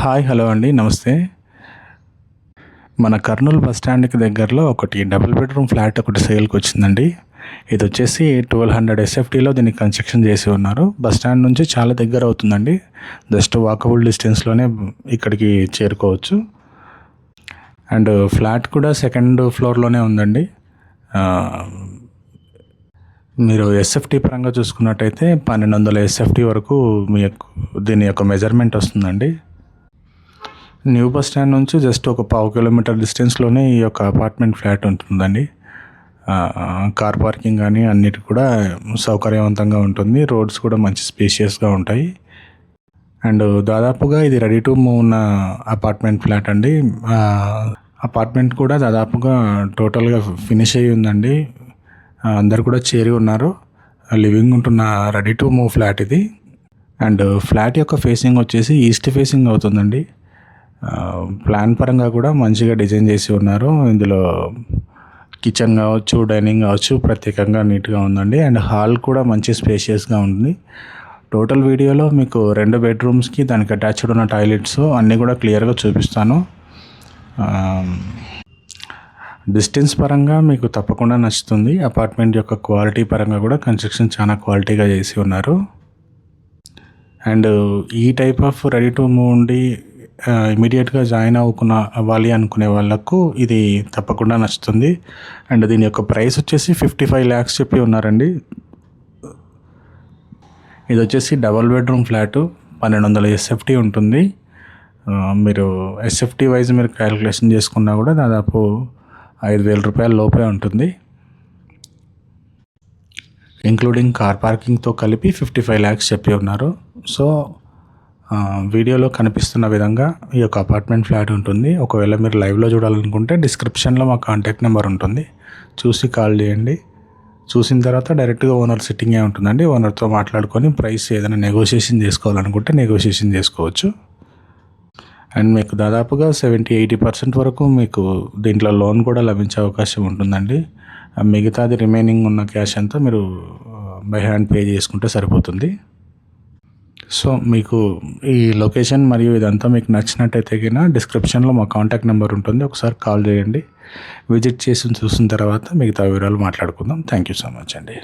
Hi hello అండి నమస్తే. మన కర్నూలు బస్ స్టాండ్కి దగ్గరలో ఒకటి డబుల్ బెడ్రూమ్ ఫ్లాట్ ఒకటి సేల్కి వచ్చిందండి. ఇది వచ్చేసి 1200 ఎస్ఎఫ్టీలో దీన్ని కన్స్ట్రక్షన్ చేసి ఉన్నారు. బస్ స్టాండ్ నుంచి చాలా దగ్గర అవుతుందండి. జస్ట్ వాకబుల్ డిస్టెన్స్లోనే ఇక్కడికి చేరుకోవచ్చు. అండ్ ఫ్లాట్ కూడా సెకండ్ ఫ్లోర్లోనే ఉందండి. మీరు ఎస్ఎఫ్టీ పరంగా చూసుకున్నట్టయితే 1200 ఎస్ఎఫ్టీ వరకు దీని యొక్క మెజర్మెంట్ వస్తుందండి. న్యూ బస్ స్టాండ్ నుంచి జస్ట్ ఒక 1/2 కిలోమీటర్ డిస్టెన్స్లోనే ఈ యొక్క అపార్ట్మెంట్ ఫ్లాట్ ఉంటుందండి. కార్ పార్కింగ్ కానీ అన్నిటి కూడా సౌకర్యవంతంగా ఉంటుంది. రోడ్స్ కూడా మంచి స్పేషియస్గా ఉంటాయి. అండ్ దాదాపుగా ఇది రెడీ టు మూవ్ ఉన్న అపార్ట్మెంట్ ఫ్లాట్ అండి. అపార్ట్మెంట్ కూడా దాదాపుగా టోటల్గా ఫినిష్ అయ్యి ఉందండి. అందరు కూడా చేరి ఉన్నారు. లివింగ్ ఉంటున్న రెడీ టు మూవ్ ఫ్లాట్ ఇది. అండ్ ఫ్లాట్ యొక్క ఫేసింగ్ వచ్చేసి ఈస్ట్ ఫేసింగ్ అవుతుందండి. ప్లాన్ పరంగా కూడా మంచిగా డిజైన్ చేసి ఉన్నారు. ఇందులో కిచెన్ కావచ్చు, డైనింగ్ కావచ్చు ప్రత్యేకంగా నీట్గా ఉందండి. అండ్ హాల్ కూడా మంచి స్పేషియస్గా ఉంది. టోటల్ వీడియోలో మీకు 2 బెడ్రూమ్స్కి దానికి అటాచ్డ్ ఉన్న టాయిలెట్స్ అన్నీ కూడా క్లియర్గా చూపిస్తాను. డిస్టెన్స్ పరంగా మీకు తప్పకుండా నచ్చుతుంది. అపార్ట్మెంట్ యొక్క క్వాలిటీ పరంగా కూడా కన్స్ట్రక్షన్ చాలా క్వాలిటీగా చేసి ఉన్నారు. అండ్ ఈ type of ready to move ఉండి ఇమీడియట్గా జాయిన్ అవ్వాలి అనుకునే వాళ్ళకు ఇది తప్పకుండా నచ్చుతుంది. అండ్ దీని యొక్క ప్రైస్ వచ్చేసి 55 lakhs చెప్పి ఉన్నారండి. ఇది వచ్చేసి డబల్ బెడ్రూమ్ ఫ్లాటు 1200 ఎస్ఎఫ్టీ ఉంటుంది. మీరు ఎస్ఎఫ్టీ వైజ్ మీరు క్యాలిక్యులేషన్ చేసుకున్నా కూడా దాదాపు 5,000 రూపాయల లోపే ఉంటుంది. ఇంక్లూడింగ్ కార్ పార్కింగ్తో కలిపి 55 lakhs చెప్పి ఉన్నారు. సో వీడియోలో కనిపిస్తున్న విధంగా ఈ యొక్క అపార్ట్మెంట్ ఫ్లాట్ ఉంటుంది. ఒకవేళ మీరు లైవ్లో చూడాలనుకుంటే డిస్క్రిప్షన్లో మా కాంటాక్ట్ నెంబర్ ఉంటుంది, చూసి కాల్ చేయండి. చూసిన తర్వాత డైరెక్ట్గా ఓనర్ సిట్టింగే ఉంటుందండి. ఓనర్తో మాట్లాడుకొని ప్రైస్ ఏదైనా నెగోషియేషన్ చేసుకోవాలనుకుంటే నెగోషియేషన్ చేసుకోవచ్చు. అండ్ మీకు దాదాపుగా 70-80% వరకు మీకు దీంట్లో లోన్ కూడా లభించే అవకాశం ఉంటుందండి. మిగతాది రిమైనింగ్ ఉన్న క్యాష్ అంతా మీరు బై హ్యాండ్ పే చేసుకుంటే సరిపోతుంది. సో మీకు ఈ లొకేషన్ మరియు ఇదంతా మీకు నచ్చినట్టయితే కన్నా డిస్క్రిప్షన్లో మా కాంటాక్ట్ నెంబర్ ఉంటుంది, ఒకసారి కాల్ చేయండి. విజిట్ చేసి చూసిన తర్వాత మిగతా వివరాలు మాట్లాడుకుందాం. థ్యాంక్ యూ సో మచ్ అండి.